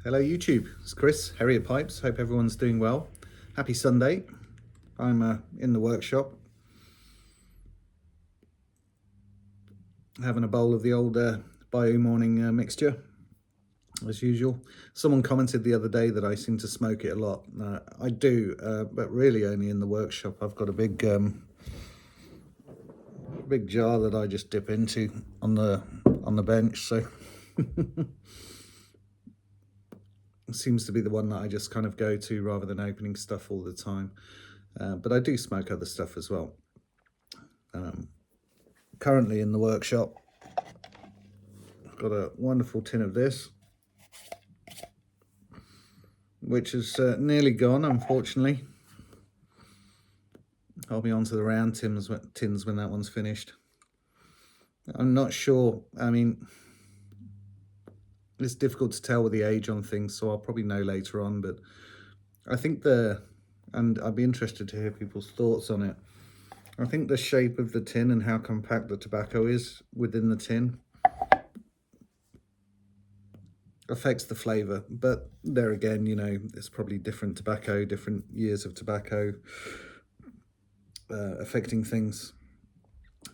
Hello YouTube, it's Chris, Harriet Pipes. Hope everyone's doing well. Happy Sunday. I'm in the workshop having a bowl of the old Bio morning mixture as usual. Someone commented the other day that I seem to smoke it a lot. I do, but really only in the workshop. I've got a big jar that I just dip into on the bench, so it seems to be the one that I just kind of go to rather than opening stuff all the time. But I do smoke other stuff as well. Currently in the workshop, I've got a wonderful tin of this, which is nearly gone, unfortunately. I'll be on to the round tins when that one's finished. I'm not sure. I mean, it's difficult to tell with the age on things, so I'll probably know later on. But I think and I'd be interested to hear people's thoughts on it. I think the shape of the tin and how compact the tobacco is within the tin affects the flavour. But there again, you know, it's probably different tobacco, different years of tobacco affecting things.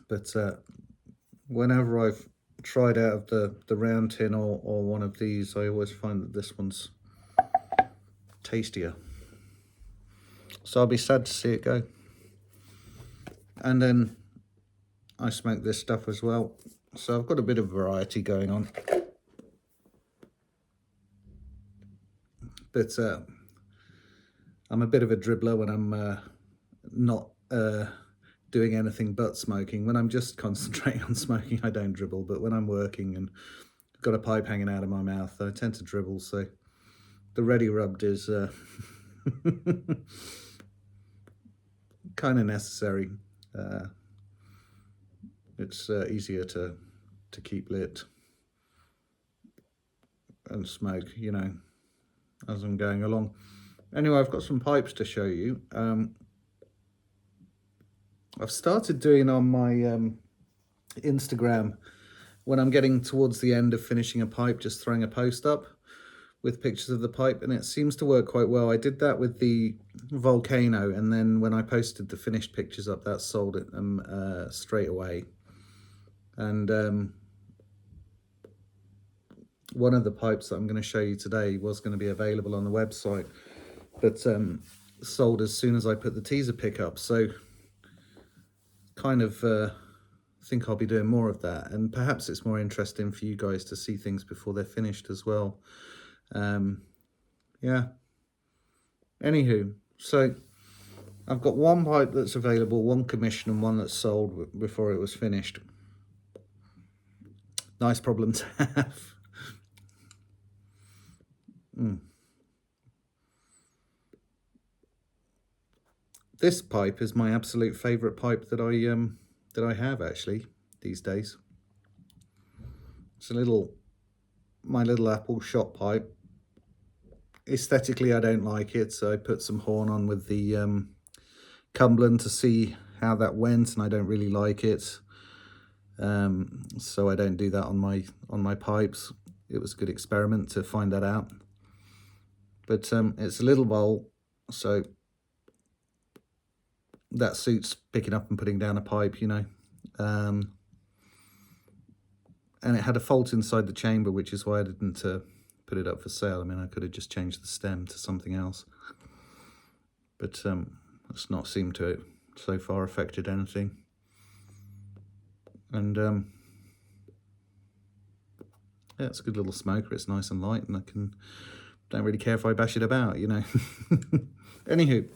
But whenever I've tried out of the round tin or one of these, I always find that this one's tastier. So I'll be sad to see it go. And then I smoke this stuff as well. So I've got a bit of variety going on. But I'm a bit of a dribbler when I'm not doing anything but smoking. When I'm just concentrating on smoking, I don't dribble. But when I'm working and I've got a pipe hanging out of my mouth, I tend to dribble. So the ready rubbed is kind of necessary. It's easier to keep lit and smoke, you know, as I'm going along. Anyway, I've got some pipes to show you. I've started doing on my Instagram, when I'm getting towards the end of finishing a pipe, just throwing a post up with pictures of the pipe, and it seems to work quite well. I did that with the Volcano, and then when I posted the finished pictures up, that sold it straight away. And one of the pipes that I'm going to show you today was going to be available on the website, but sold as soon as I put the teaser pick up. So kind of think I'll be doing more of that, and perhaps it's more interesting for you guys to see things before they're finished as well. Yeah, anywho, so I've got one pipe that's available, one commission, and one that's sold before it was finished. Nice problem to have. This pipe is my absolute favorite pipe that I have actually these days. It's my little apple shot pipe. Aesthetically, I don't like it, so I put some horn on with the Cumberland to see how that went, and I don't really like it. So I don't do that on my pipes. It was a good experiment to find that out. But it's a little bowl, so that suits picking up and putting down a pipe, you know. And it had a fault inside the chamber, which is why I didn't put it up for sale. I mean, I could have just changed the stem to something else, but it's not seemed to so far affected anything. And yeah, it's a good little smoker. It's nice and light, and don't really care if I bash it about, you know. Anywho,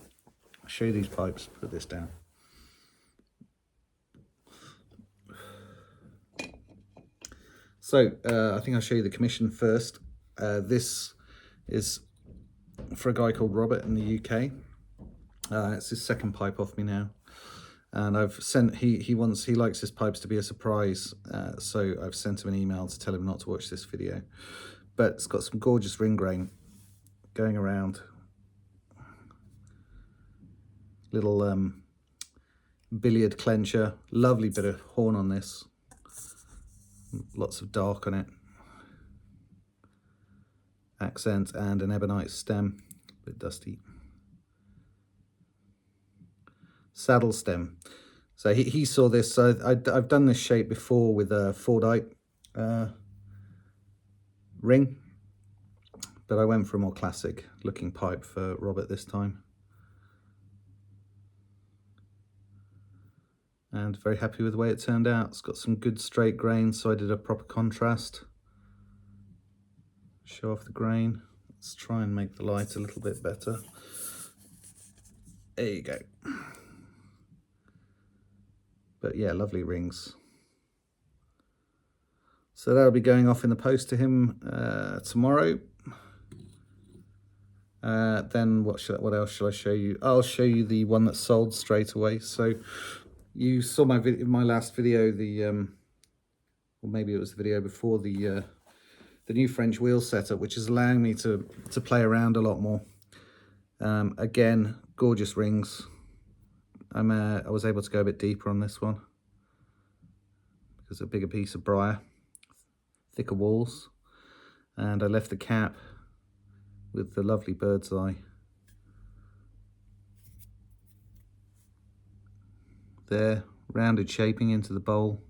I'll show you these pipes. Put this down. So I think I'll show you the commission first. This is for a guy called Robert in the UK. It's his second pipe off me now, and I've sent he likes his pipes to be a surprise, so I've sent him an email to tell him not to watch this video. But it's got some gorgeous ring grain going around, little billiard clencher, lovely bit of horn on this, lots of dark on it. accent, and an ebonite stem, a bit dusty. Saddle stem. So he saw this. So I've done this shape before with a Fordite ring, but I went for a more classic looking pipe for Robert this time. And very happy with the way it turned out. It's got some good straight grain, so I did a proper contrast. Show off the grain. Let's try and make the light a little bit better. There you go. But yeah, lovely rings. So that'll be going off in the post to him tomorrow. Then what else shall I show you? I'll show you the one that sold straight away. So you saw my last video, or maybe it was the video before, the new French wheel setup, which is allowing me to play around a lot more. Again, gorgeous rings. I was able to go a bit deeper on this one because a bigger piece of briar, thicker walls, and I left the cap with the lovely bird's eye there, rounded shaping into the bowl,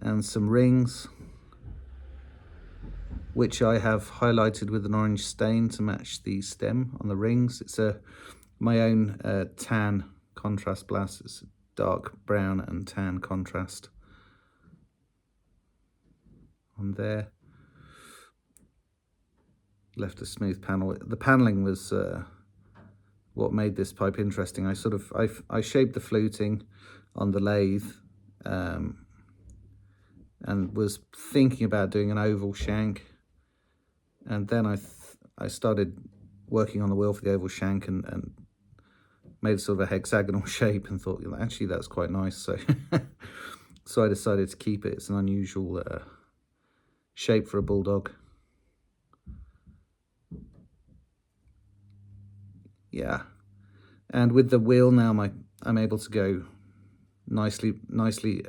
and some rings which I have highlighted with an orange stain to match the stem on the rings. It's my own tan contrast blast. It's dark brown and tan contrast on there. Left a smooth panel. The paneling was what made this pipe interesting. I shaped the fluting on the lathe and was thinking about doing an oval shank, and then I started working on the wheel for the oval shank and made sort of a hexagonal shape and thought, actually that's quite nice. So so I decided to keep it. It's an unusual shape for a bulldog. Yeah, and with the wheel now, I'm able to go nicely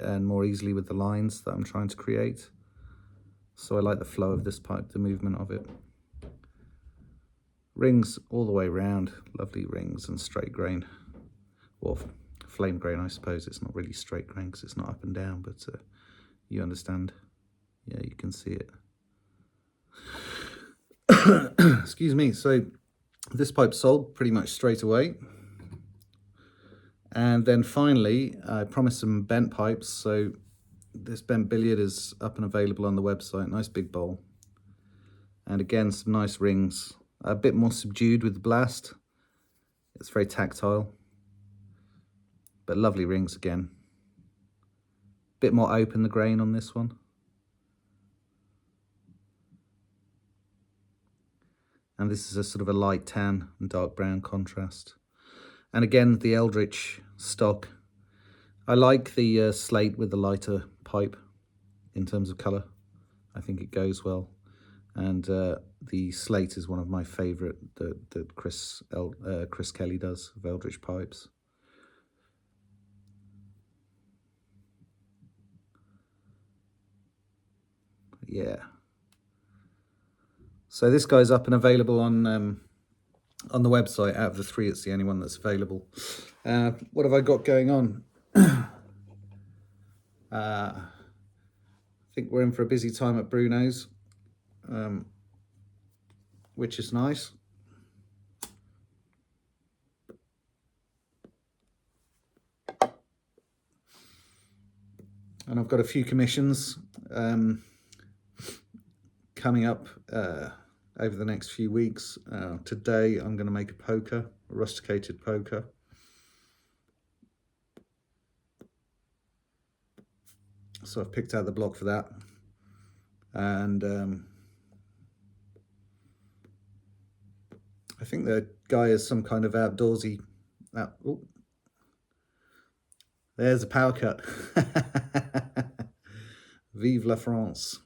and more easily with the lines that I'm trying to create. So I like the flow of this pipe, the movement of it. Rings all the way around, lovely rings and straight grain, or flame grain, I suppose. It's not really straight grain because it's not up and down, but you understand. Yeah, you can see it. Excuse me. So this pipe sold pretty much straight away. And then finally, I promised some bent pipes. So this bent billiard is up and available on the website. Nice big bowl. And again, some nice rings. A bit more subdued with the blast. It's very tactile. But lovely rings again. Bit more open the grain on this one. And this is a sort of a light tan and dark brown contrast. And again, the Eldritch stock. I like the slate with the lighter pipe in terms of colour. I think it goes well. And the slate is one of my favourite that Chris Kelly does of Eldritch pipes. Yeah. So this guy's up and available on the website. Out of the three, it's the only one that's available. What have I got going on? I think we're in for a busy time at Bruno's, which is nice. And I've got a few commissions coming up over the next few weeks. Today I'm going to make a poker, a rusticated poker. So I've picked out the block for that. And I think the guy is some kind of outdoorsy. Oh, there's a power cut. Vive la France.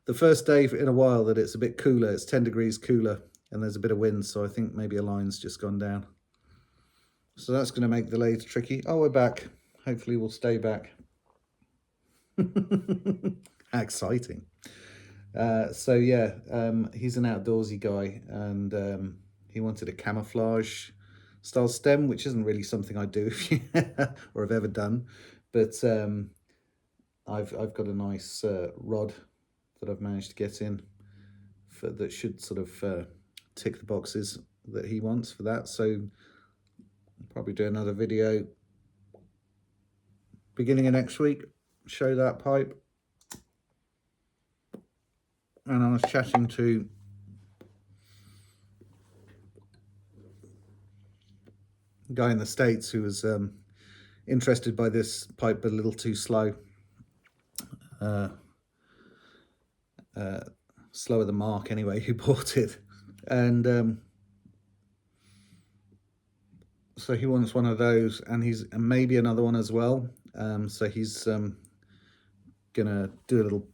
The first day in a while that it's a bit cooler. It's 10 degrees cooler and there's a bit of wind, so I think maybe a line's just gone down. So that's going to make the lathe tricky. Oh, we're back. Hopefully we'll stay back. How exciting. So yeah, he's an outdoorsy guy, and he wanted a camouflage style stem, which isn't really something I do or have ever done, but I've got a nice rod that I've managed to get in that should sort of tick the boxes that he wants for that. So I'll probably do another video beginning of next week, show that pipe. And I was chatting to a guy in the States who was interested by this pipe, but a little too slow. Slower than Mark anyway, who bought it. And so he wants one of those, and maybe another one as well. So he's gonna do a little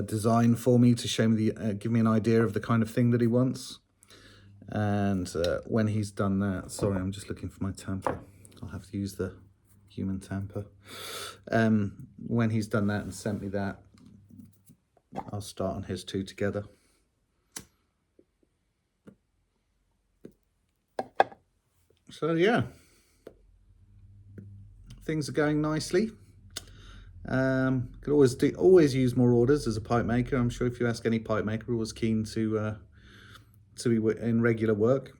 design for me to show me give me an idea of the kind of thing that he wants. And when he's done that, sorry, I'm just looking for my tamper. I'll have to use the human tamper. When he's done that and sent me that, I'll start on his two together. So yeah, things are going nicely. Could always use more orders as a pipe maker. I'm sure if you ask any pipe maker, we're always keen to be in regular work.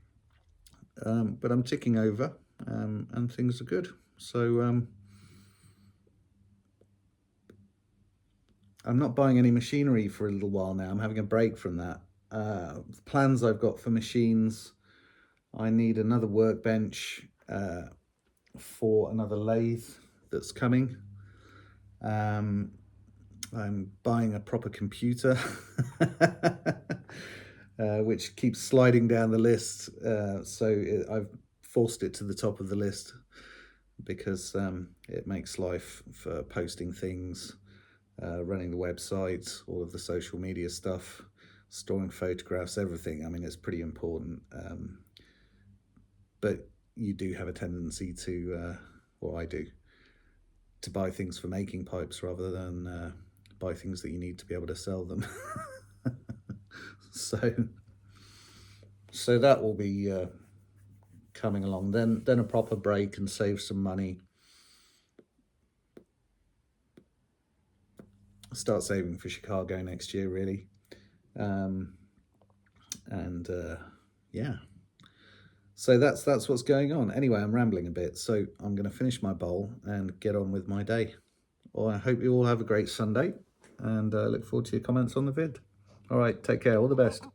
But I'm ticking over, and things are good. So I'm not buying any machinery for a little while now. I'm having a break from that. Plans I've got for machines, I need another workbench for another lathe that's coming. I'm buying a proper computer, which keeps sliding down the list. I've forced it to the top of the list because it makes life for posting things, running the website, all of the social media stuff, storing photographs, everything. I mean, it's pretty important. But you do have a tendency to, or I do, to buy things for making pipes rather than buy things that you need to be able to sell them. So that will be coming along. Then a proper break and save some money. Start saving for Chicago next year, really. Yeah. So that's what's going on. Anyway, I'm rambling a bit, so I'm going to finish my bowl and get on with my day. Well, I hope you all have a great Sunday, and look forward to your comments on the vid. All right, take care. All the best.